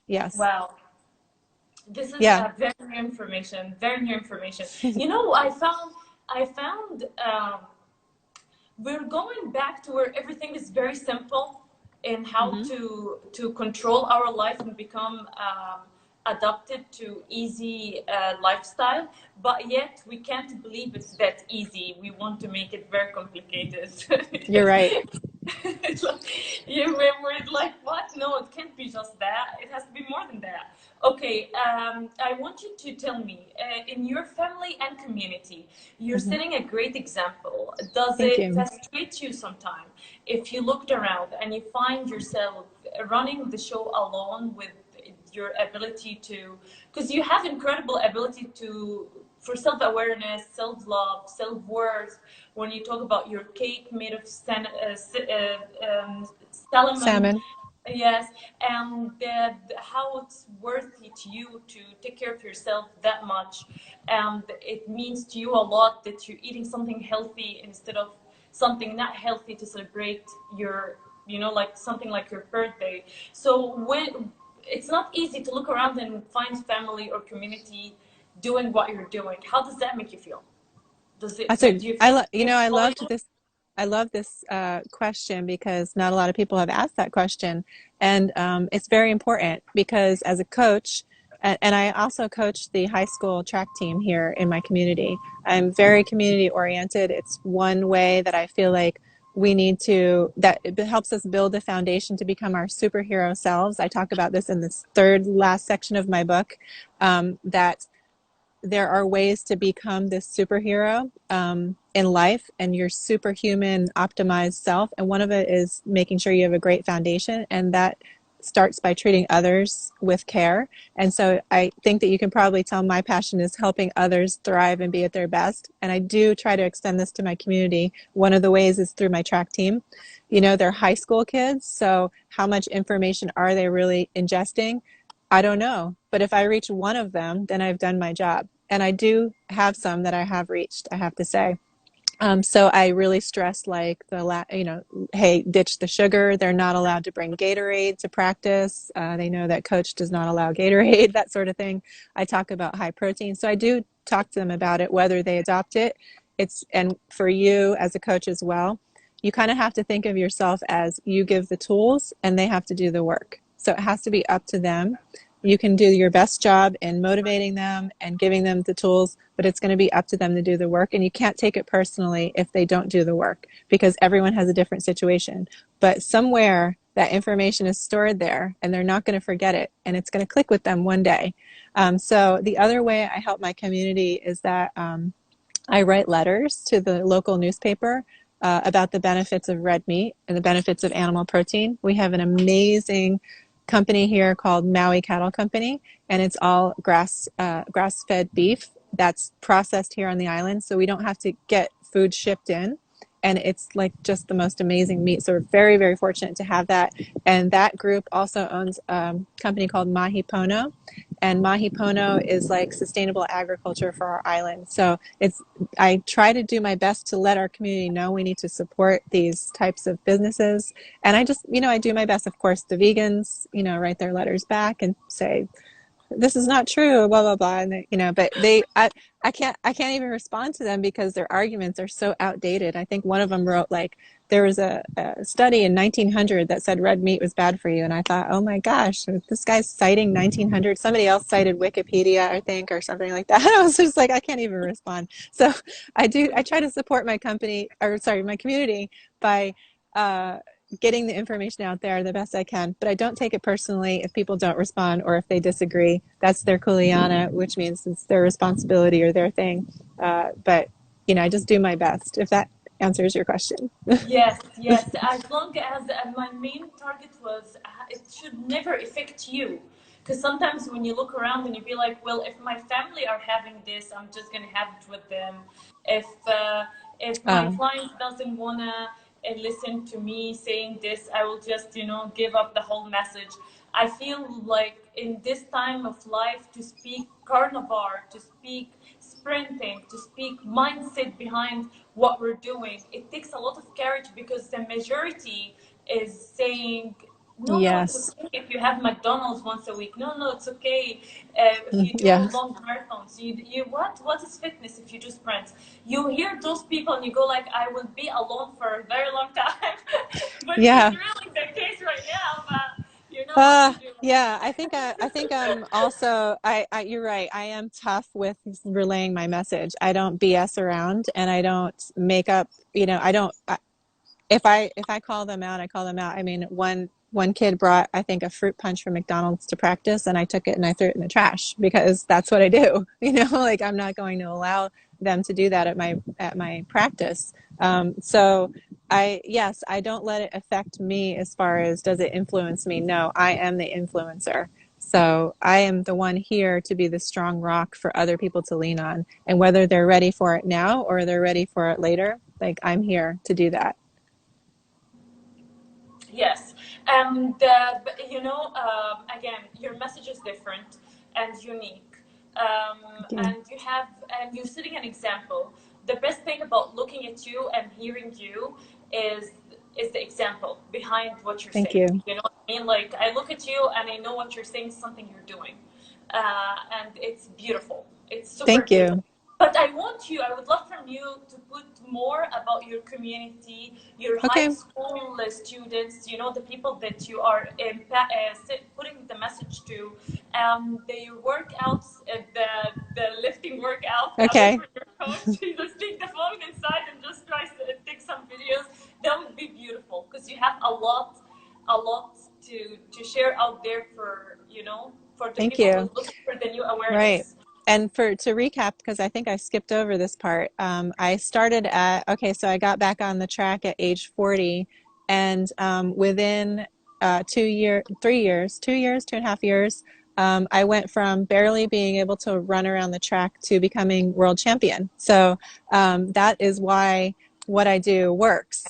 Yes. Wow. This is Yeah. very new information. Very new information. You know, I found we're going back to where everything is very simple in how Hmm. to control our life and become adapted to easy lifestyle, but yet we can't believe it's that easy. We want to make it very complicated. You're right. It's like, yeah, we're like, what? No, it can't be just that. It has to be more than that. Okay, I want you to tell me, in your family and community, you're Hmm. setting a great example. Does Thank it you. frustrate you sometime if you looked around and you find yourself running the show alone with your ability to, because you have incredible ability to, for self-awareness, self-love, self-worth. When you talk about your cake made of salmon, Salmon. yes, and how it's worthy to you to take care of yourself that much, and it means to you a lot that you're eating something healthy instead of something not healthy to celebrate your, like something like your birthday. So when it's not easy to look around and find family or community doing what you're doing, how does that make you feel? Does it, That's a, do you I feel love, you're I loved spoiled? this. I love this question because not a lot of people have asked that question. And it's very important because as a coach, and I also coach the high school track team here in my community. I'm very community oriented. It's one way that I feel like we need to, that it helps us build a foundation to become our superhero selves. I talk about this in this third last section of my book, that there are ways to become this superhero in life and your superhuman optimized self. And one of it is making sure you have a great foundation. And that starts by treating others with care. And so I think that you can probably tell my passion is helping others thrive and be at their best. And I do try to extend this to my community. One of the ways is through my track team. They're high school kids. So how much information are they really ingesting? I don't know. But if I reach one of them, then I've done my job. And I do have some that I have reached, I have to say. So I really stress like hey, ditch the sugar. They're not allowed to bring Gatorade to practice. They know that coach does not allow Gatorade, that sort of thing. I talk about high protein. So I do talk to them about it, whether they adopt it. And for you as a coach as well, you kind of have to think of yourself as you give the tools and they have to do the work. So it has to be up to them. You can do your best job in motivating them and giving them the tools, but it's going to be up to them to do the work. And you can't take it personally if they don't do the work because everyone has a different situation. But somewhere that information is stored there and they're not going to forget it and it's going to click with them one day. So the other way I help my community is that I write letters to the local newspaper about the benefits of red meat and the benefits of animal protein. We have an amazing company here called Maui Cattle Company, and it's all grass-fed beef that's processed here on the island, so we don't have to get food shipped in. And it's like just the most amazing meat. So we're very, very fortunate to have that. And that group also owns a company called Mahi Pono. And Mahi Pono is like sustainable agriculture for our island. So I try to do my best to let our community know we need to support these types of businesses. And I just, I do my best. Of course, the vegans, write their letters back and say, this is not true, blah, blah, blah. And but I can't even respond to them because their arguments are so outdated. I think one of them wrote like, there was a study in 1900 that said red meat was bad for you. And I thought, oh my gosh, this guy's citing 1900. Somebody else cited Wikipedia, I think, or something like that. I was just like, I can't even respond. So I try to support my company, or sorry, my community by, uh, getting the information out there the best I can, but I don't take it personally if people don't respond or if they disagree. That's their kuleana, which means it's their responsibility or their thing. But I just do my best. If that answers your question. Yes, yes. As long as my main target was, it should never affect you. Because sometimes when you look around and you be like, well, if my family are having this, I'm just gonna have it with them. If if my Uh, client doesn't wanna listen to me saying this, I will just give up the whole message. I feel like in this time of life to speak carnivore, to speak sprinting, to speak mindset behind what we're doing, it takes a lot of courage because the majority is saying No, no, it's Yes. okay if you have McDonald's once a week. No, no, it's okay if Mm, you do yeah. long marathons. What is fitness if you do sprints? You hear those people and you go like, I will be alone for a very long time, which is Yeah. really the case right now. But you know what to do. Yeah, I think I'm also you're right. I am tough with relaying my message. I don't BS around and I don't make up, I don't if I call them out, I call them out. I mean, one kid brought, I think, a fruit punch from McDonald's to practice, and I took it and I threw it in the trash because that's what I do. Like I'm not going to allow them to do that at my practice. So yes, I don't let it affect me as far as does it influence me. No, I am the influencer. So I am the one here to be the strong rock for other people to lean on. And whether they're ready for it now or they're ready for it later, like I'm here to do that. Yes, and again, your message is different and unique, Thank you. and you're setting an example. The best thing about looking at you and hearing you is is the example behind what you're Thank saying. you. You know what I mean? Like I look at you and I know what you're saying is something you're doing, and it's beautiful. It's super Thank beautiful. you. But I would love from you to put more about your community, your high Okay. school students, the people that you are putting the message to, the workouts, the lifting workouts, away Okay. from your coach. You just take the phone inside and just try to take some videos. That would be beautiful because you have a lot to share out there for, for the Thank people who you. are looking for the new Right. awareness. And to recap, because I think I skipped over this part, I started okay, so I got back on the track at age 40, and within 3 years, 2 years, 2.5 years, I went from barely being able to run around the track to becoming world champion. So that is why what I do works.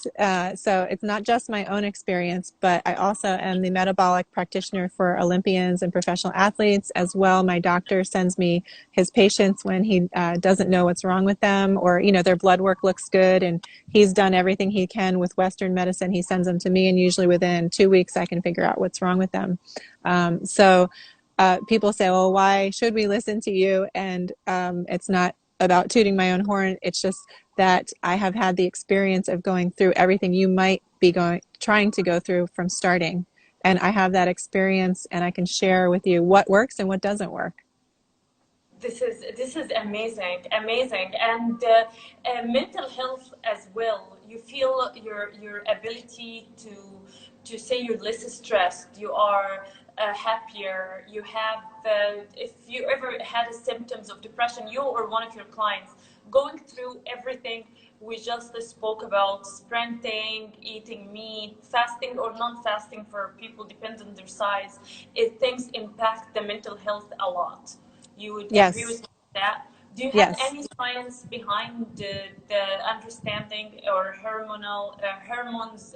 So it's not just my own experience, but I also am the metabolic practitioner for Olympians and professional athletes as well. My doctor sends me his patients when he doesn't know what's wrong with them, or their blood work looks good and he's done everything he can with Western medicine. He sends them to me, and usually within 2 weeks I can figure out what's wrong with them. So people say, well, why should we listen to you? And it's not about tooting my own horn. It's just that I have had the experience of going through everything you might be trying to go through from starting. And I have that experience, and I can share with you what works and what doesn't work. This is amazing, amazing, and mental health as well. You feel your ability to say you're less stressed, you are happier. You have if you ever had a symptoms of depression, you or one of your clients going through everything we just spoke about, sprinting, eating meat, fasting or non-fasting for people depends on their size. Things impact the mental health a lot. You would agree with Yes. me on that? Do you have Yes. any science behind the understanding or hormones,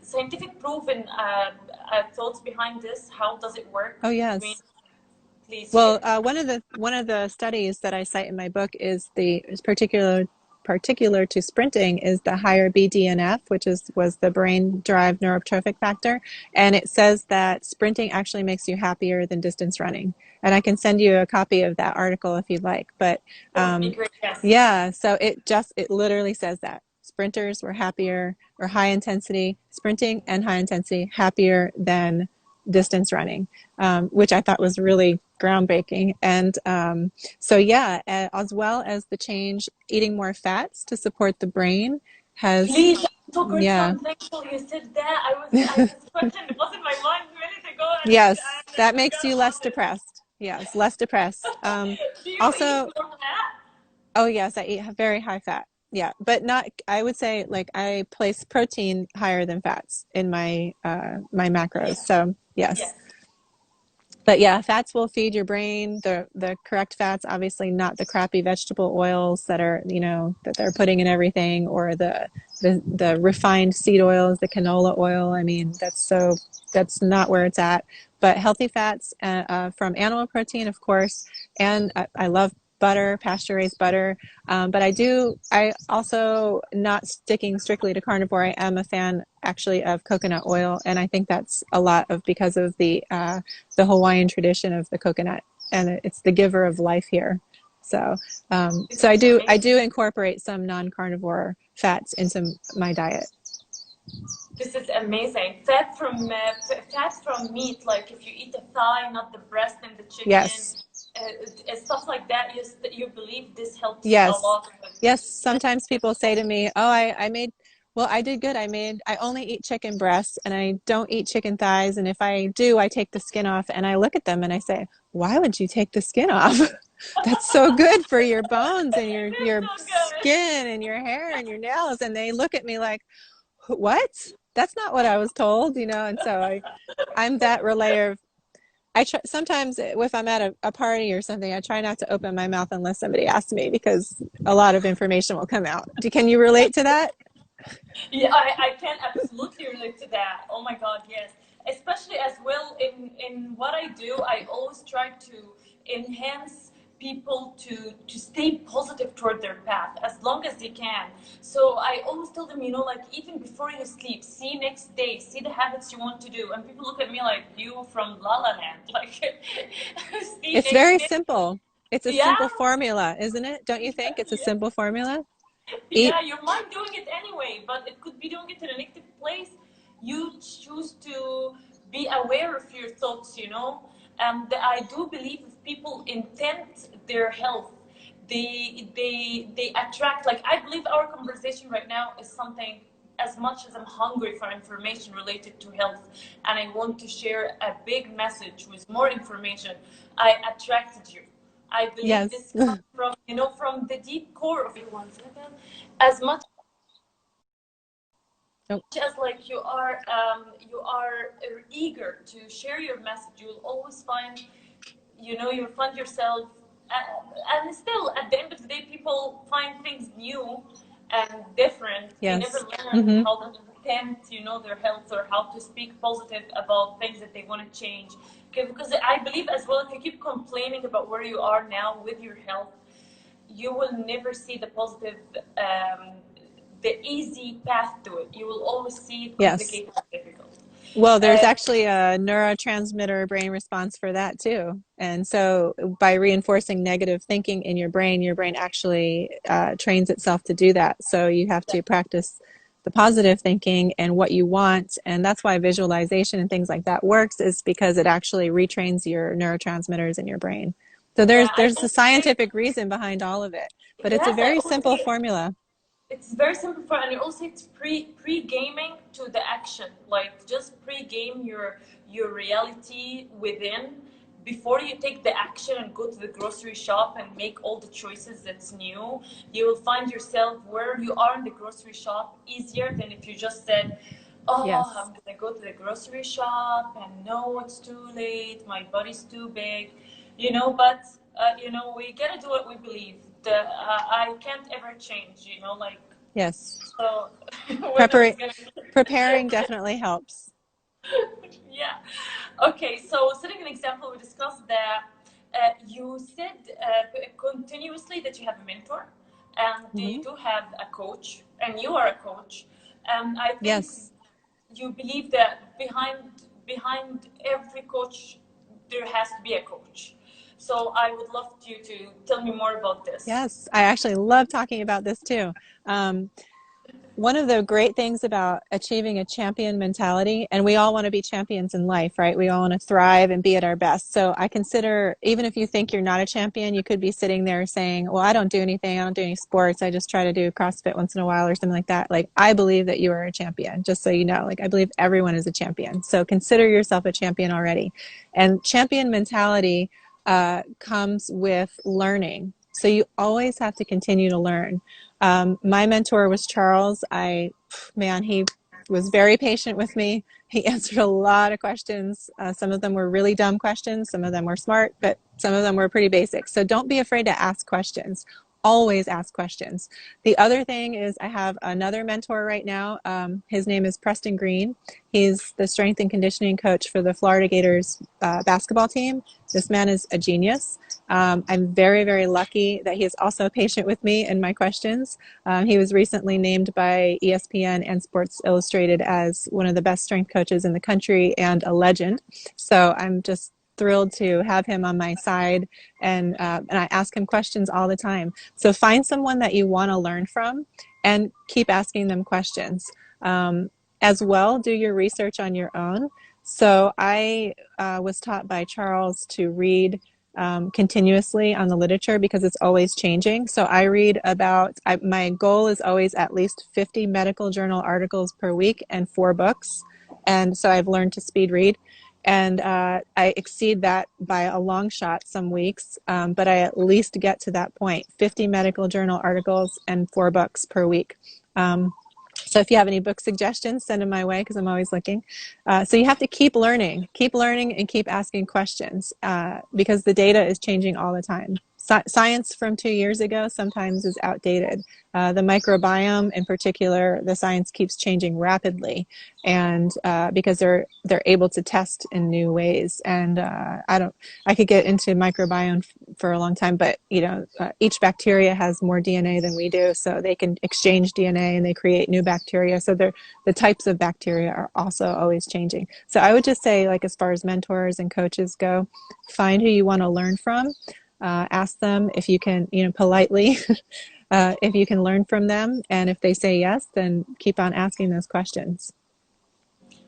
scientific proven thoughts behind this? How does it work? Oh, I mean, yes. please Well, share. one of the studies that I cite in my book is particular to sprinting is the higher BDNF, which was the brain-derived neurotrophic factor, and it says that sprinting actually makes you happier than distance running. And I can send you a copy of that article if you'd like. But That would be great. Yes. yeah, so it literally says that sprinters were happier, or high intensity sprinting and high intensity happier than distance running, which I thought was really groundbreaking. And so, yeah, as well as the change, eating more fats to support the brain has, Please, I'm so grateful yeah, and thankful you said that. This question was in my mind a minute ago, yes, and I that makes forgot you less about it. depressed. Yes, less depressed. Do you eat Also, more fat? oh yes, I eat very high fat. Yeah, but not. I would say like I place protein higher than fats in my macros. Yes, So yes. yes. But yeah, fats will feed your brain. The correct fats, obviously not the crappy vegetable oils that they're putting in everything, or the refined seed oils, the canola oil. I mean, that's not where it's at. But healthy fats from animal protein, of course, and I love butter, pasture raised butter. But I also, not sticking strictly to carnivore, I am a fan actually of coconut oil. And I think that's a lot of because of the Hawaiian tradition of the coconut, and it's the giver of life here. So, This so is I amazing. do incorporate some non-carnivore fats into my diet. This is amazing. Fat from meat, like if you eat the thigh, not the breast and the chicken, Yes. stuff like that. You believe this helps a Yes. lot with Yes. with Sometimes people say to me, "Oh, I made, well, I did good. I only eat chicken breasts and I don't eat chicken thighs. And if I do, I take the skin off." And I look at them and I say, "Why would you take the skin off? That's so good for your bones and They're your so good. skin and your hair and your nails." And they look at me like, "What? That's not what I was told, you know?" And so I'm that relayer of, I try sometimes if I'm at a party or something, I try not to open my mouth unless somebody asks me because a lot of information will come out. Can you relate to that? Yeah, I can absolutely relate to that. Oh my God, yes. Especially as well in what I do, I always try to enhance people to stay positive toward their path as long as they can. So I always tell them, like even before you sleep, see next day, see the habits you want to do. And people look at me like you from La La Land, like see It's next very day. simple. It's a Yeah, simple formula, isn't it? Don't you think? It's a yeah. simple formula. Eat, Yeah, your mind doing it anyway, but it could be doing it in a negative place. You choose to be aware of your thoughts. And I do believe if people intend their health, they attract. Like I believe our conversation right now is something. As much as I'm hungry for information related to health, and I want to share a big message with more information, I attracted you. I believe yes. this comes from the deep core of you. 1 second. As much Oh, as like you are eager to share your message, you'll always find, you'll find yourself, and still at the end of the day, people find things new and different. They never yes. learn Hmm. how to tend, their health or how to speak positive about things that they want to change. Okay, because I believe as well, if you keep complaining about where you are now with your health, you will never see the positive, the easy path to it. You will always see it Yes. complicated and difficult. Well, there's Uh, actually a neurotransmitter brain response for that too. And so by reinforcing negative thinking in your brain actually trains itself to do that. So you have to practice the positive thinking and what you want. And that's why visualization and things like that works, is because it actually retrains your neurotransmitters in your brain. So yeah, I there's a always say, scientific reason behind all of it, but it's a yes, I very always simple say formula. it's very simple for, and also it's pre gaming to the action. Like just pre game your reality within before you take the action and go to the grocery shop and make all the choices that's new. You will find yourself where you are in the grocery shop easier than if you just said, "Oh, Yes. I'm gonna go to the grocery shop and no, it's too late. My body's too big." But we gotta do what we believe. I can't ever change. Like Yes. so, whether Prepar- it's gonna. Preparing definitely helps. Yeah. Okay. So setting an example, we discussed that you said continuously that you have a mentor, and you Hmm. do have a coach, and you are a coach. I think Yes. you believe that behind every coach there has to be a coach. So I would love you to tell me more about this. Yes, I actually love talking about this too. Um, One of the great things about achieving a champion mentality, and we all want to be champions in life, right? We all want to thrive and be at our best. So I consider, even if you think you're not a champion, you could be sitting there saying, well, I don't do anything. I don't do any sports. I just try to do CrossFit once in a while or something like that. Like, I believe that you are a champion, just so you know. Like, I believe everyone is a champion. So consider yourself a champion already. And champion mentality comes with learning. So you always have to continue to learn. My mentor was Charles. Man, he was very patient with me. He answered a lot of questions. Some of them were really dumb questions. Some of them were smart, but some of them were pretty basic. So don't be afraid to ask questions. always ask questions. The other thing is I have another mentor right now. His name is Preston Green. He's the strength and conditioning coach for the Florida Gators basketball team. This man is a genius. I'm very, very lucky that he is also patient with me and my questions. He was recently named by ESPN and Sports Illustrated as one of the best strength coaches in the country and a legend. So I'm just thrilled to have him on my side, and I ask him questions all the time. So find someone that you want to learn from and keep asking them questions. As well, do your research on your own. So I was taught by Charles to read continuously on the literature because it's always changing. So I read my goal is always at least 50 medical journal articles per week and 4 books. And so I've learned to speed read. And I exceed that by a long shot some weeks, but I at least get to that point, 50 medical journal articles and 4 books per week. So if you have any book suggestions, send them my way because I'm always looking. So you have to keep learning and keep asking questions because the data is changing all the time. Science from 2 years ago sometimes is outdated. The microbiome in particular, the science keeps changing rapidly, and because they're able to test in new ways. And I could get into microbiome for a long time, but each bacteria has more DNA than we do, so they can exchange DNA and they create new bacteria. So the types of bacteria are also always changing. So I would just say, like, as far as mentors and coaches go, find who you want to learn from. Ask them if you can, politely, if you can learn from them. And if they say yes, then keep on asking those questions.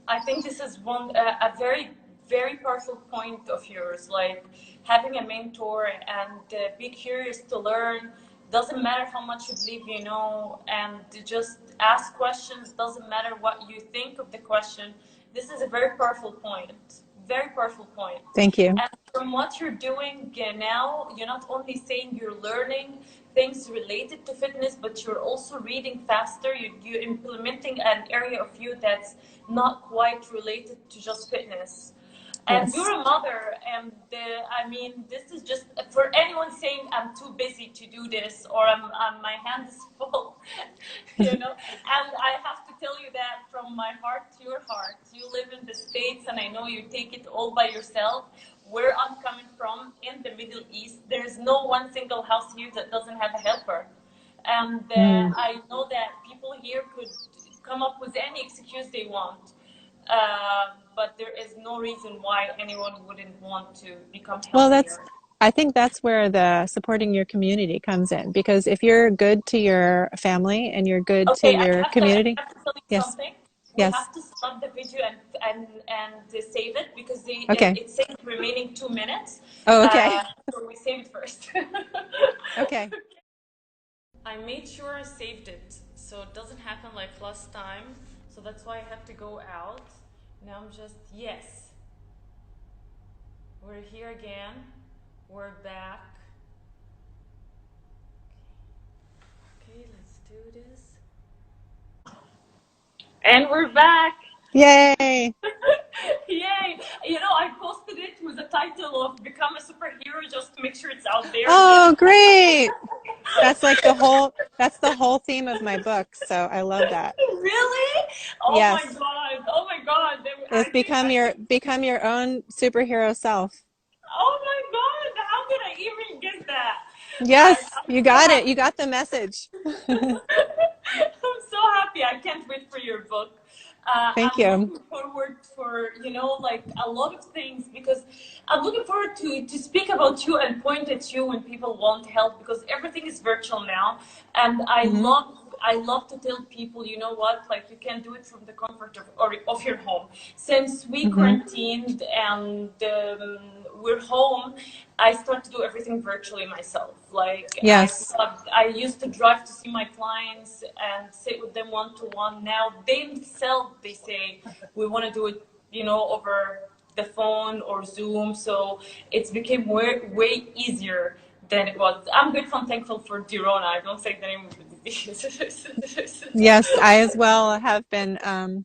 I think this is a very, very powerful point of yours. Like having a mentor and be curious to learn. Doesn't matter how much you believe you know, and just ask questions. Doesn't matter what you think of the question. This is a very powerful point. Very powerful point. Thank you. And from what you're doing now, you're not only saying you're learning things related to fitness, but you're also reading faster. You're implementing an area of you that's not quite related to just fitness. And Yes. you're a mother, and I mean, this is just for anyone saying I'm too busy to do this or my hand is full, And I have to tell you that from my heart to your heart. You live in the States, and I know you take it all by yourself. Where I'm coming from in the Middle East, there's no one single house here that doesn't have a helper. And I know that people here could come up with any excuse they want. But there is no reason why anyone wouldn't want to become Well, healthier. I think that's where the supporting your community comes in, because if you're good to your family and you're good to Okay, your community, I have to tell you yes, something. We yes, have to stop the video and save it because okay, it says remaining 2 minutes. oh, okay, So we save it first. okay, I made sure I saved it so it doesn't happen like last time. So that's why I have to go out. Now I'm just, yes. We're here again. We're back. Okay, let's do this. And we're back. yay! Yay! I posted it with the title of "Become a Superhero" just to make sure it's out there. Oh, great! That's the whole theme of my book. So I love that. Really? Oh my Yes, god! Oh my god! is become your own superhero self. Oh my god! How did I even get that? Yes, I'm you so got it. You happy. got the message. I'm so happy. I can't wait for your book. Thank I'm you. looking forward for, like a lot of things because I'm looking forward to speak about you and point at you when people want help because everything is virtual now. And Hmm. I love to tell people, you know what, like you can do it from the comfort of your home. Since we Hmm. quarantined and we're home, I start to do everything virtually myself. Like Yes. I used to drive to see my clients and sit with them one to one. Now they themselves they say we want to do it, over the phone or Zoom. So it's became way easier than it was. I'm grateful and thankful for Dirona. I don't say the name of the disease. Yes, I as well have been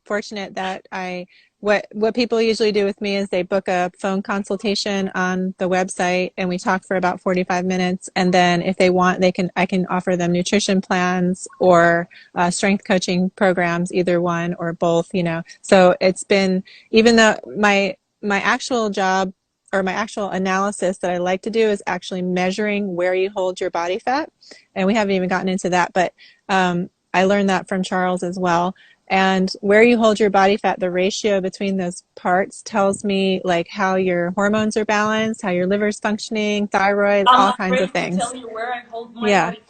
fortunate that I what people usually do with me is they book a phone consultation on the website and we talk for about 45 minutes, and then if they want, I can offer them nutrition plans or strength coaching programs, either one or both, you know. So it's been, even though my actual job or my actual analysis that I like to do is actually measuring where you hold your body fat, and we haven't even gotten into that, but I learned that from Charles as well. And where you hold your body fat, the ratio between those parts tells me like how your hormones are balanced, how your liver's functioning, thyroid, I'm all not kinds of ready to things. tell you where I hold my Yeah. body.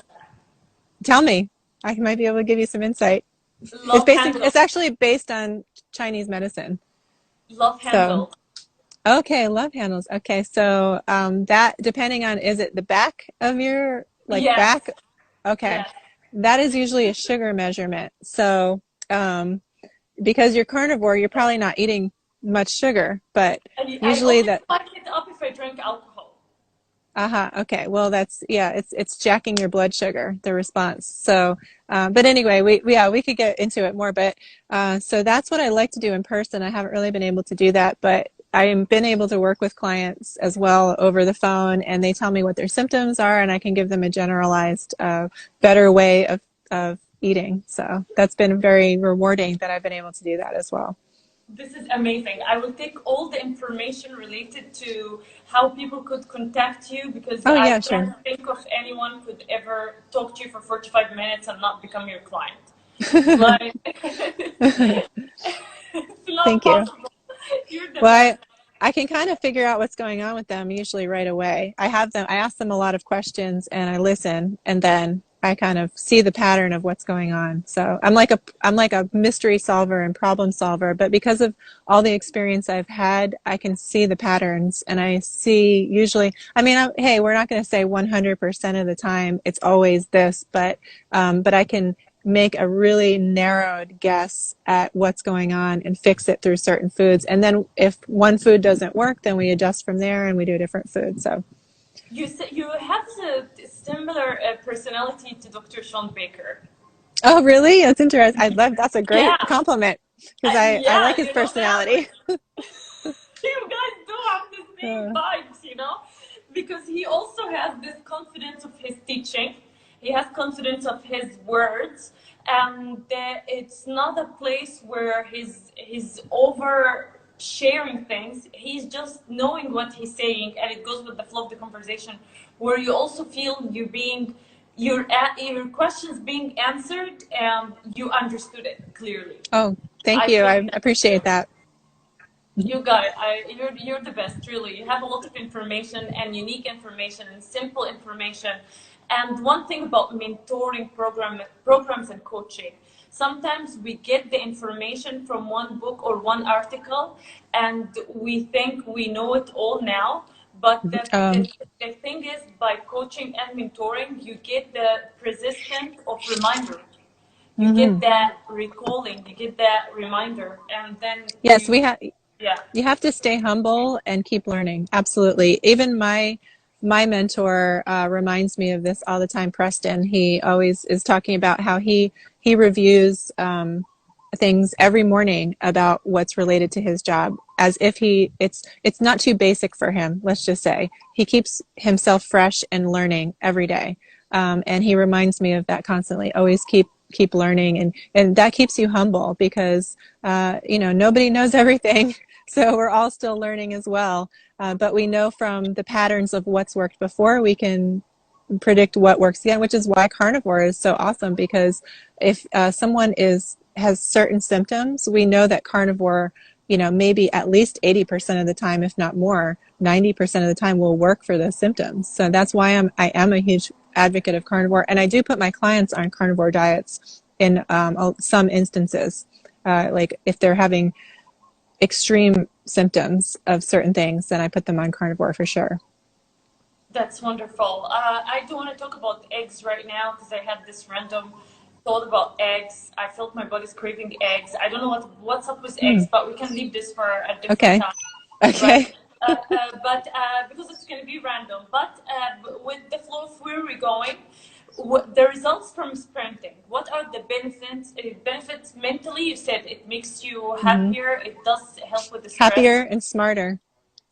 Tell me. I might be able to give you some insight. Love handle. It's actually based on Chinese medicine. Love So, handle. okay, love handles. Okay, so that depending on, is it the back of your like Yes. back? Okay. Yes. That is usually a sugar measurement. So, because you're carnivore, you're probably not eating much sugar, but I usually only that, spike it up if I drink alcohol. okay, well that's, yeah, it's jacking your blood sugar, the response. So, but anyway, yeah, we could get into it more, but so that's what I like to do in person. I haven't really been able to do that, but I've been able to work with clients as well over the phone, and they tell me what their symptoms are, and I can give them a generalized, better way of eating. So that's been very rewarding that I've been able to do that as well. This is amazing. I will take all the information related to how people could contact you, because Oh I yeah, sure. can't think of anyone could ever talk to you for 45 minutes and not become your client. Like, it's not Thank you. possible. You're the Well, best. I can kind of figure out what's going on with them usually right away. I ask them a lot of questions and I listen, and then I kind of see the pattern of what's going on. So I'm like a mystery solver and problem solver, but because of all the experience I've had, I can see the patterns, and I see usually, I mean, hey, we're not going to say 100% of the time it's always this, but I can make a really narrowed guess at what's going on and fix it through certain foods. And then if one food doesn't work, then we adjust from there and we do a different food. So, You say you have a similar personality to Dr. Sean Baker. oh, really? That's interesting. That's a Yeah, great compliment because I like yeah, his you know that. personality. You guys do have the same Uh, vibes, you know? Because he also has this confidence of his teaching, he has confidence of his words, and it's not a place where he's over sharing things. He's just knowing what he's saying, and it goes with the flow of the conversation, where you also feel your questions being answered and you understood it clearly. oh, thank I you. feel I that too. appreciate that. You got it. You're the best, really. You have a lot of information and unique information and simple information. And one thing about mentoring programs and coaching, sometimes we get the information from one book or one article, and we think we know it all now. But Um, the thing is, by coaching and mentoring, you get the persistence of reminder. You get mhm. that recalling, you get that reminder, and then Yes, yeah. you have to stay humble and keep learning. Absolutely. Even my mentor reminds me of this all the time. Preston. He always is talking about how he reviews things every morning about what's related to his job, as if it's not too basic for him. Let's just say he keeps himself fresh and learning every day, and he reminds me of that constantly. Always keep learning, and that keeps you humble because nobody knows everything. So we're all still learning as well. But we know from the patterns of what's worked before, we can predict what works again, which is why carnivore is so awesome. Because if someone has certain symptoms, we know that carnivore, maybe at least 80% of the time, if not more, 90% of the time will work for those symptoms. So that's why I am a huge advocate of carnivore. And I do put my clients on carnivore diets in some instances. Like if they're having extreme symptoms of certain things, then I put them on carnivore for sure. That's wonderful. I do want to talk about eggs right now because I had this random thought about eggs. I felt my body's craving eggs. I don't know what's up with eggs, Hmm. but we can leave this for a different Okay. time, right? Okay. But because it's going to be random. But with the flow of where we're going, The results from sprinting, what are the benefits? Benefits mentally, you said it makes you Hmm. happier, it does help with the Happier stress. and smarter.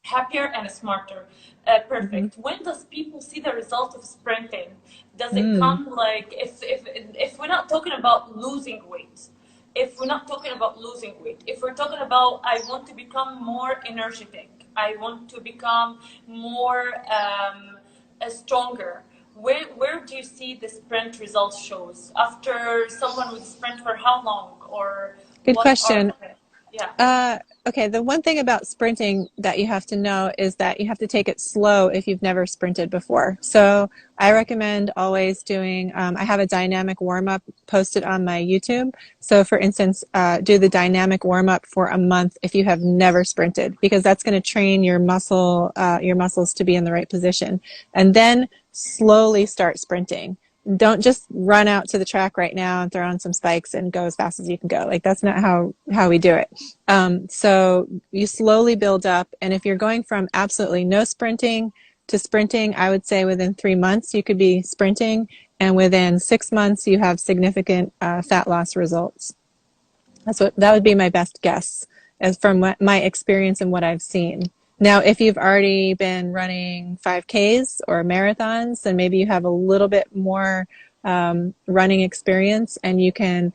Happier and smarter. Hmm. Perfect. When does people see the result of sprinting? Does it Mm. come like, if we're not talking about losing weight, if we're not talking about losing weight, if we're talking about I want to become more energetic, I want to become more stronger. Where do you see the sprint results shows after someone would sprint for how long, or Good what are question. the, yeah. Uh, okay, the one thing about sprinting that you have to know is that you have to take it slow if you've never sprinted before. So I recommend always doing, I have a dynamic warm up posted on my YouTube. So for instance, do the dynamic warm up for a month if you have never sprinted, because that's going to train your muscles to be in the right position. And then slowly start sprinting. Don't just run out to the track right now and throw on some spikes and go as fast as you can go. Like that's not how we do it. So you slowly build up, and if you're going from absolutely no sprinting to sprinting, I would say within 3 months you could be sprinting, and within 6 months you have significant fat loss results. That would be my best guess, as from my experience and what I've seen. Now, if you've already been running 5Ks or marathons, then maybe you have a little bit more running experience, and you can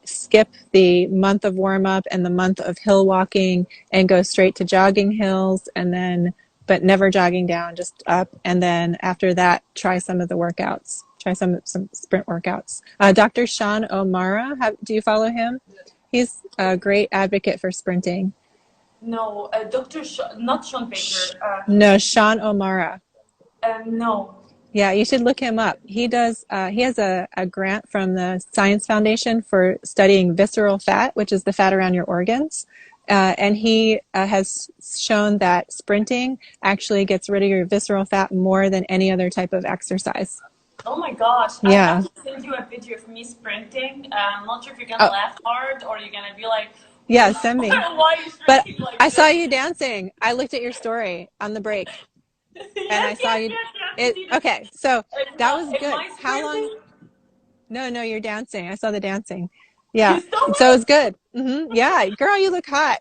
skip the month of warm up and the month of hill walking and go straight to jogging hills, and then but never jogging down, just up, and then after that try some of the workouts, try some sprint workouts. Dr. Sean O'Mara, do you follow him? He's a great advocate for sprinting. No, not Sean Baker. No, Sean O'Mara. No. Yeah, you should look him up. He has a grant from the Science Foundation for studying visceral fat, which is the fat around your organs. And he has shown that sprinting actually gets rid of your visceral fat more than any other type of exercise. Oh my gosh, I have Yeah. to send you a video of me sprinting. I'm not sure if you're gonna Oh, laugh hard or you're gonna be like, yeah, send me. why are you But shrinking like I saw this? you dancing. I looked at your story on the break and I Yes, saw yes, you. yes, yes, It, indeed. okay, so that was Am good. I How long? sprinting? No, no, you're dancing. I saw the dancing. You Yeah. saw So it was it? good. Yeah, girl, you look hot.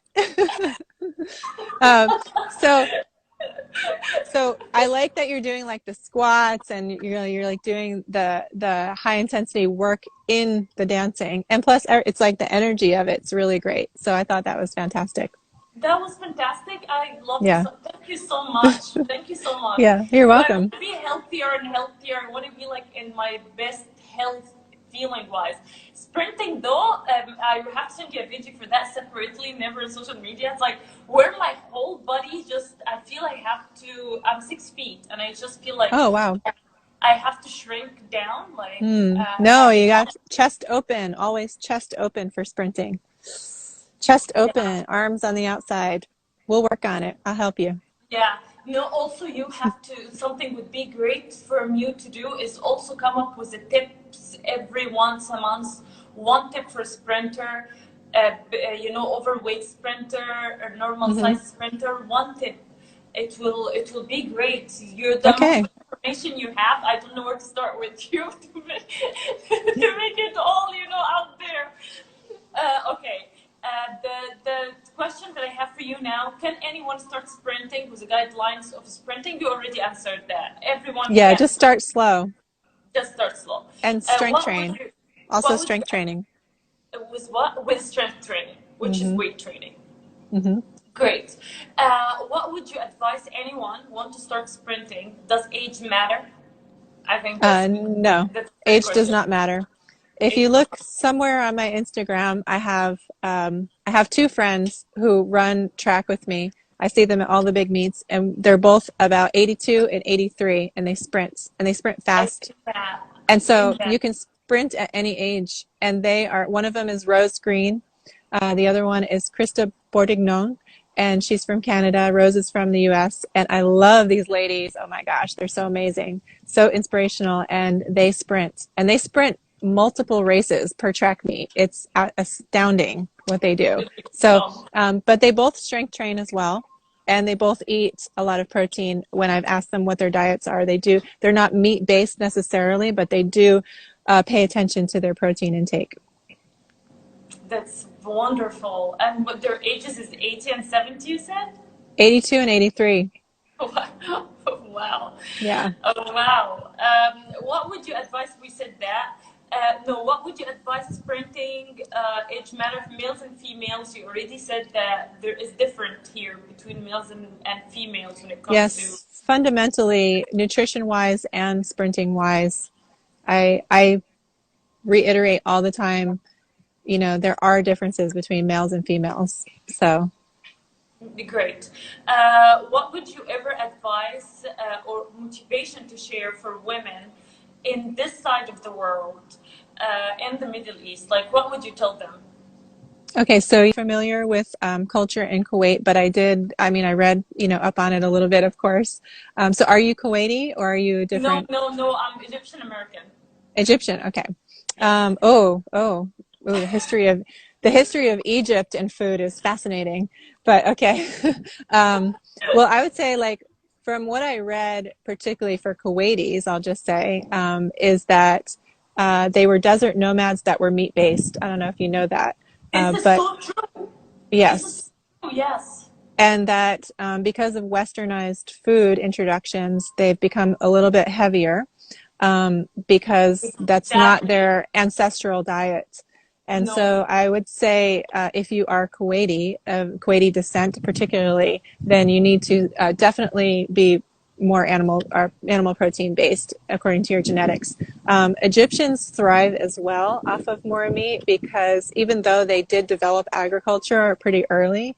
um, so so I like that you're doing like the squats, and you're like doing the high intensity work in the dancing. And plus it's like the energy of it's really great. So I thought that was fantastic. That was fantastic. I loved it. Yeah. So, thank you so much. Thank you so much. Yeah, you're So I want welcome. to be healthier and healthier. I want to be like in my best health feeling wise. Sprinting though, I have to send you a video for that separately, never on social media. It's like where my whole body just, I feel I have to, I'm 6 feet and I just feel like Oh, wow. I have to shrink down. Like, No, and you got chest open, always chest open for sprinting. Chest yeah. open, arms on the outside. We'll work on it. I'll help you. Yeah. No, also you have to, something would be great for you to do is also come up with the tips every once a month. One tip for sprinter, overweight sprinter or normal Hmm. size sprinter. One tip. It will be great. You're the amount Okay. of information you have. I don't know where to start with you to make it all out there. Okay. The question that I have for you now: can anyone start sprinting with the guidelines of sprinting? You already answered that. Everyone Yeah, can. just start slow Just start slow. and strength What would train. you? Also What would you? strength training. With what? With strength training, which is Hmm. weight training. Hmm. Great. What would you advise anyone want to start sprinting? Does age matter? I think No, that's a great age does question. not matter. If you Age does look somewhere on my Instagram, I have two friends who run track with me. I see them at all the big meets, and they're both about 82 and 83, and they sprint I fast. think that. And In so that. you can sprint at any age. And one of them is Rose Green. The other one is Krista Bordignon, and she's from Canada. Rose is from the US. And I love these ladies. Oh my gosh, they're so amazing, so inspirational. And they sprint multiple races per track meet. It's astounding what they do. So, So but they both strength train as well. and they both eat a lot of protein. When I've asked them what their diets are, they're not meat based necessarily, but they do pay attention to their protein intake. That's wonderful. And what their ages is 80 and 70, you said? 82 and 83. Wow. Wow. Yeah. Oh, wow. What would you advise? We said that. No, what would you advise sprinting age matter for males and females? You already said that there is different here between males and females when it comes to. Yes, fundamentally, nutrition wise and sprinting wise, I reiterate all the time, there are differences between males and females. So, Great. What would you ever advise or motivation to share for women in this side of the world, in the Middle East? Like, what would you tell them? okay, so you're familiar with culture in Kuwait, but I read, up on it a little bit, of course. So are you Kuwaiti or are you a No, different no, no. I'm Egyptian American. Egyptian? Okay. Yes. The history of Egypt and food is fascinating, but okay. um, well, I would say, like, from what I read, particularly for Kuwaitis, I'll just say, is that they were desert nomads that were meat based. I don't know if you know that, This is but so true. This is yes, so true. Yes. and that because of westernized food introductions, they've become a little bit heavier because that's not Exactly. their ancestral diet. And No. so I would say if you are Kuwaiti, of Kuwaiti descent particularly, then you need to definitely be more animal protein based according to your genetics. Egyptians thrive as well off of more meat because even though they did develop agriculture pretty early,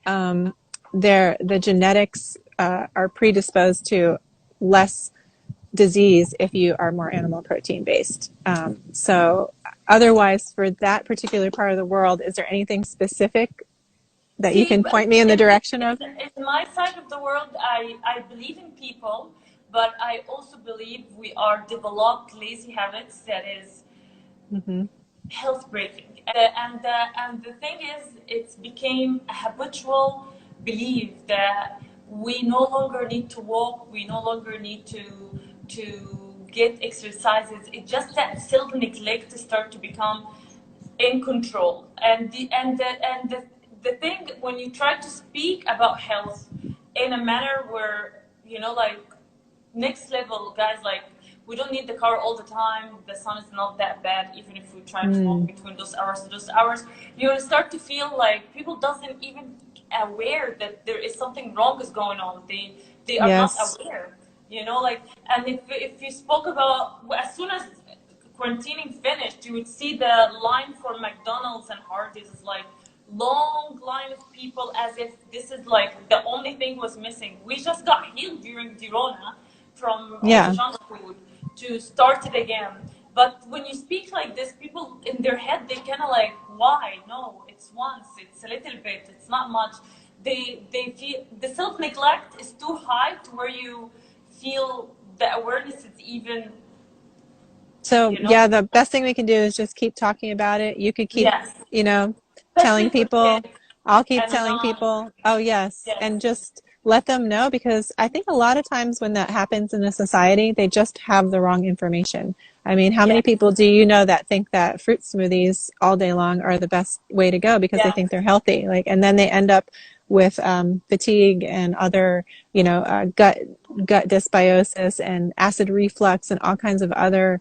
the genetics are predisposed to less disease if you are more animal protein based. So otherwise, for that particular part of the world, is there anything specific that you See, can point me in the direction of? in my side of the world, I believe in people, but I also believe we are developed lazy habits that is Mm-hmm. health breaking. And the thing is, it's became a habitual belief that we no longer need to walk, we no longer need to get exercises. It's just that self neglect to start to become in control. And the thing when you try to speak about health in a manner where like next level guys, like we don't need the car all the time, the sun is not that bad, even if we try to walk Mm, between those hours, you will start to feel like people doesn't even aware that there is something wrong is going on. They are not yes. aware, like. And if you spoke about, as soon as quarantining finished, you would see the line for McDonald's and Hardee's is like long line of people, as if this is like the only thing was missing. We just got healed during the Rona from all the Yeah. junk food to start it again. But when you speak like this, people in their head, they kind of like, why? No, it's once, it's a little bit, it's not much. They feel the self neglect is too high to where you feel the awareness is even, So, you know. yeah, the best thing we can do is just keep talking about it. You could keep, Yes, you know, telling especially for people. kids I'll keep and telling young. people, oh, yes, Yes, and just let them know because I think a lot of times when that happens in a society, they just have the wrong information. I mean, how many yes, people do you know that think that fruit smoothies all day long are the best way to go because they yes, think they're healthy? Like, and then they end up with fatigue and other, gut dysbiosis and acid reflux and all kinds of other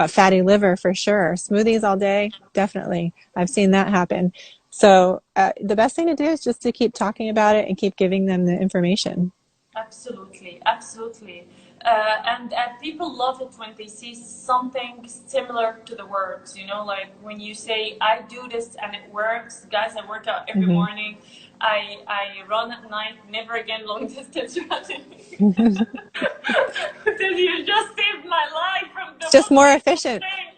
fatty liver for sure. Smoothies all day, definitely. I've seen that happen. So the best thing to do is just to keep talking about it and keep giving them the information. absolutely, absolutely. And people love it when they see something similar to the words, like when you say, I do this and it works. Guys, I work out every Hmm. morning. I run at night, never again long distance running. Because you just saved my life from the It's just most more painful efficient. thing.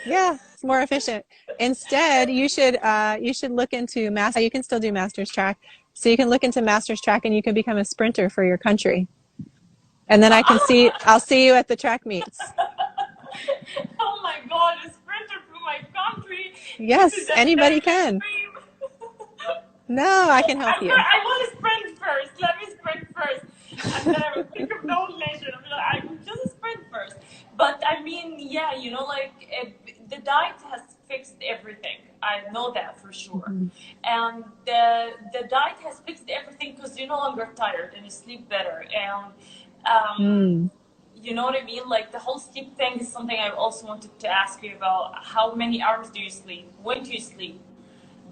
Yeah, it's more efficient. Instead, you should look into master. You can still do master's track, so you can look into master's track and you can become a sprinter for your country. And then I'll see you at the track meets. Oh my god, a sprinter from my country. This is Yes, a anybody living can. dream. No, I can help you. I want to sprint first. Let me sprint you know, like the diet has fixed everything. I know that for sure. Mhm. And the diet has fixed everything because you're no longer tired and you sleep better. And Mm. you know what I mean? Like the whole sleep thing is something I also wanted to ask you about. How many hours do you sleep? When do you sleep?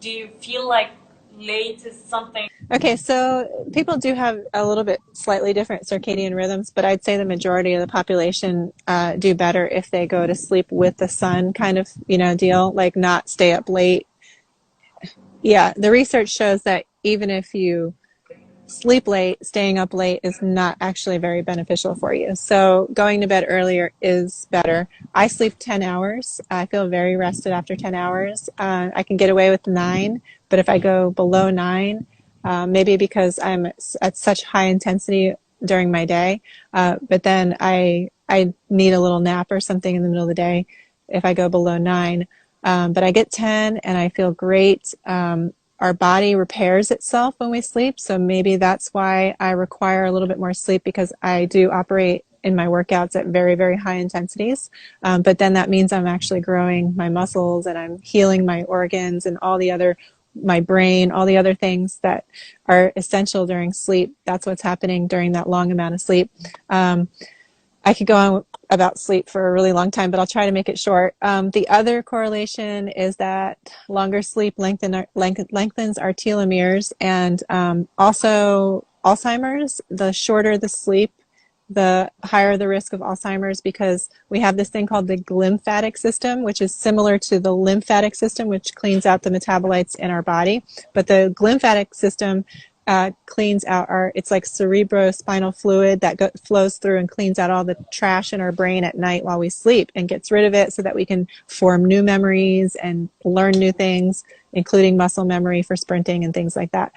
Do you feel like late is something? Okay, so people do have a little bit slightly different circadian rhythms, but I'd say the majority of the population do better if they go to sleep with the sun kind of, deal, like not stay up late. Yeah, the research shows that even if you sleep late, staying up late is not actually very beneficial for you. So going to bed earlier is better. I sleep 10 hours. I feel very rested after 10 hours. I can get away with 9, but if I go below 9, maybe because I'm at such high intensity during my day, but then I need a little nap or something in the middle of the day if I go below 9. But I get 10 and I feel great. Our body repairs itself when we sleep. So maybe that's why I require a little bit more sleep, because I do operate in my workouts at very, very high intensities. But then that means I'm actually growing my muscles and I'm healing my organs and my brain, all the other things that are essential during sleep. That's what's happening during that long amount of sleep. I could go on about sleep for a really long time, but I'll try to make it short. The other correlation is that longer sleep lengthens our telomeres, and also Alzheimer's. The shorter the sleep, the higher the risk of Alzheimer's, because we have this thing called the glymphatic system, which is similar to the lymphatic system, which cleans out the metabolites in our body. But the glymphatic system cleans out it's like cerebrospinal fluid that flows through and cleans out all the trash in our brain at night while we sleep and gets rid of it so that we can form new memories and learn new things, including muscle memory for sprinting and things like that.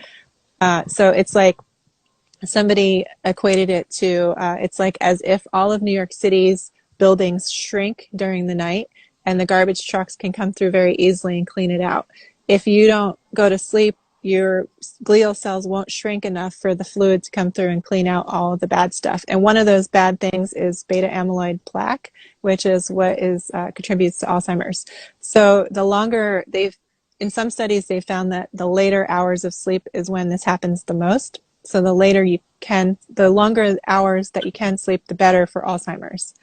So it's like somebody equated it to, it's like as if all of New York City's buildings shrink during the night and the garbage trucks can come through very easily and clean it out. If you don't go to sleep, your glial cells won't shrink enough for the fluid to come through and clean out all of the bad stuff. And one of those bad things is beta amyloid plaque, which is what contributes to Alzheimer's. So in some studies, they found that the later hours of sleep is when this happens the most. So the longer hours that you can sleep, the better for Alzheimer's.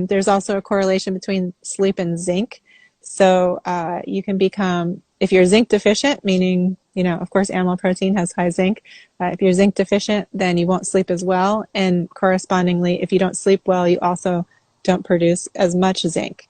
There's also a correlation between sleep and zinc. So you can become, if you're zinc deficient, meaning, of course, animal protein has high zinc. If you're zinc deficient, then you won't sleep as well. And correspondingly, if you don't sleep well, you also don't produce as much zinc.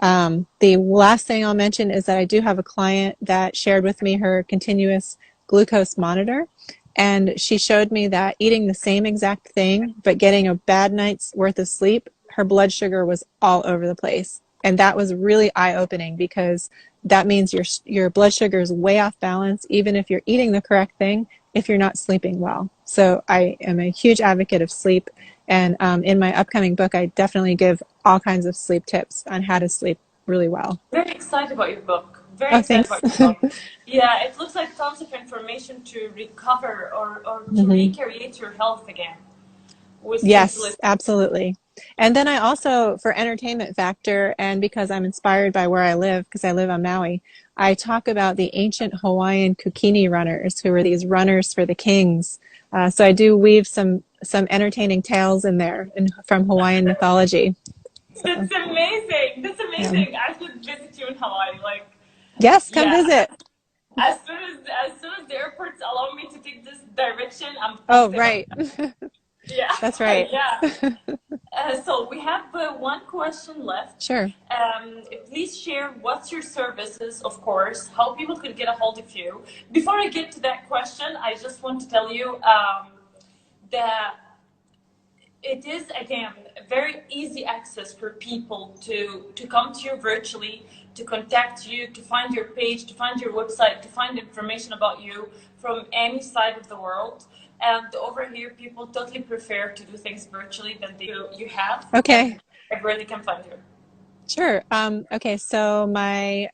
The last thing I'll mention is that I do have a client that shared with me her continuous glucose monitor. And she showed me that eating the same exact thing, but getting a bad night's worth of sleep, her blood sugar was all over the place. And that was really eye-opening, because that means your blood sugar is way off balance, even if you're eating the correct thing, if you're not sleeping well. So I am a huge advocate of sleep. And in my upcoming book, I definitely give all kinds of sleep tips on how to sleep really well. Very excited about your book. Very Oh, excited thanks. about your book. Yeah, it looks like tons of information to recover or to Hmm. recreate your health again with Yes, simplicity. absolutely. And then I also, for entertainment factor, and because I'm inspired by where I live, because I live on Maui, I talk about the ancient Hawaiian kukini runners, who were these runners for the kings. So I do weave some entertaining tales in there from Hawaiian mythology. So That's amazing. That's yeah. amazing. I should visit you in Hawaii. Like, Yes, come yeah. visit. As soon as the airports allow me to take this direction, I'm Oh, posting on. right. Yeah, That's right. yeah. So we have one question left. Sure. Please share what's your services, of course, how people could get a hold of you. Before I get to that question, I just want to tell you that it is, again, very easy access for people to come to you virtually, to contact you, to find your page, to find your website, to find information about you from any side of the world. And over here, people totally prefer to do things virtually than you have, Okay. and everywhere they can find you. Sure. Okay, so my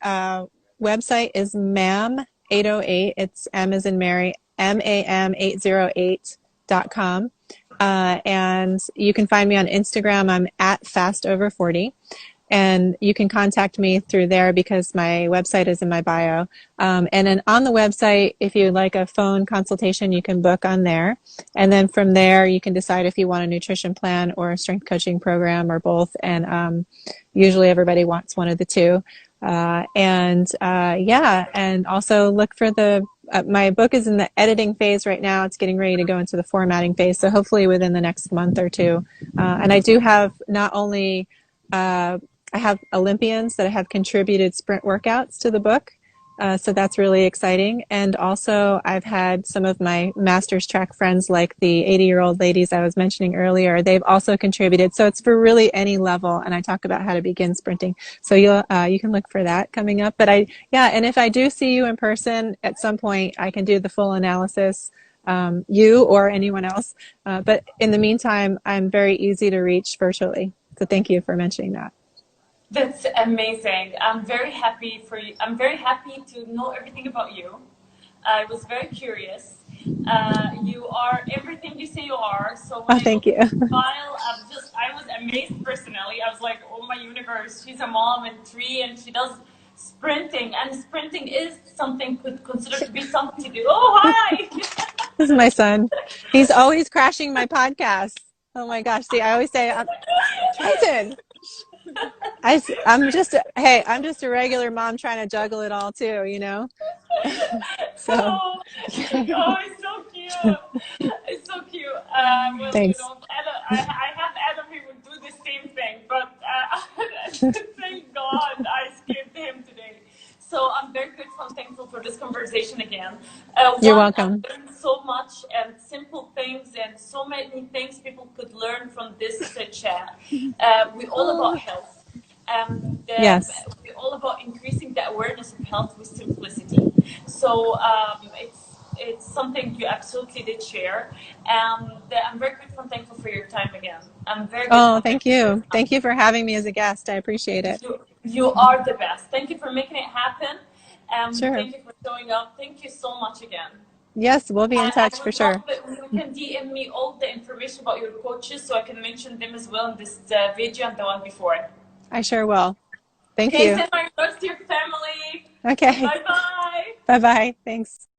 website is MAM808. It's M as in Mary, MAM808.com. And you can find me on Instagram. I'm at FastOver40. and you can contact me through there because my website is in my bio. And then on the website, if you'd like a phone consultation, you can book on there. And then from there, you can decide if you want a nutrition plan or a strength coaching program or both. And usually everybody wants one of the two. Yeah, and also look for the my book is in the editing phase right now. It's getting ready to go into the formatting phase. So hopefully within the next month or two. And I do have not only I have Olympians that have contributed sprint workouts to the book. So that's really exciting. And also, I've had some of my master's track friends, like the 80-year-old ladies I was mentioning earlier, they've also contributed. So it's for really any level. And I talk about how to begin sprinting. So you can look for that coming up. But and if I do see you in person at some point, I can do the full analysis, you or anyone else. But in the meantime, I'm very easy to reach virtually. So thank you for mentioning that. That's amazing. I'm very happy for you. I'm very happy to know everything about you. I was very curious. You are everything you say you are. So when Oh, I thank looked you. at your file, I was amazed personally. I was like, oh my universe, she's a mom and three, and she does sprinting, and sprinting is something could consider to be something to do. Oh, hi! This is my son. He's always crashing my podcast. Oh my gosh. See, I always say, Triton, I'm just a regular mom trying to juggle it all too, you know? So, Oh, oh, it's so cute. It's so cute. Well, you thanks. know, Adam, I have Adam, he would do the same thing, but thank God I skipped him today. So I'm very grateful and thankful for this conversation again. You're One, I've welcome. learned so much and simple things and so many things people could learn from this chat. We're all about Oh, health. And yes. we're all about increasing the awareness of health with simplicity. So it's something you absolutely did share, and I'm very grateful and thankful for your time again. I'm very grateful Oh, and thank thankful for your you. time. Thank you for having me as a guest. I appreciate it. You are the best. Thank you for making it happen. Sure. Thank you for showing up. Thank you so much again. Yes, we'll be in And I touch for would love sure. it when you can DM me all the information about your coaches so I can mention them as well in this video and the one before. I sure will. Thank Okay, you. send my regards to your family. Okay. Bye bye. Bye bye. Thanks.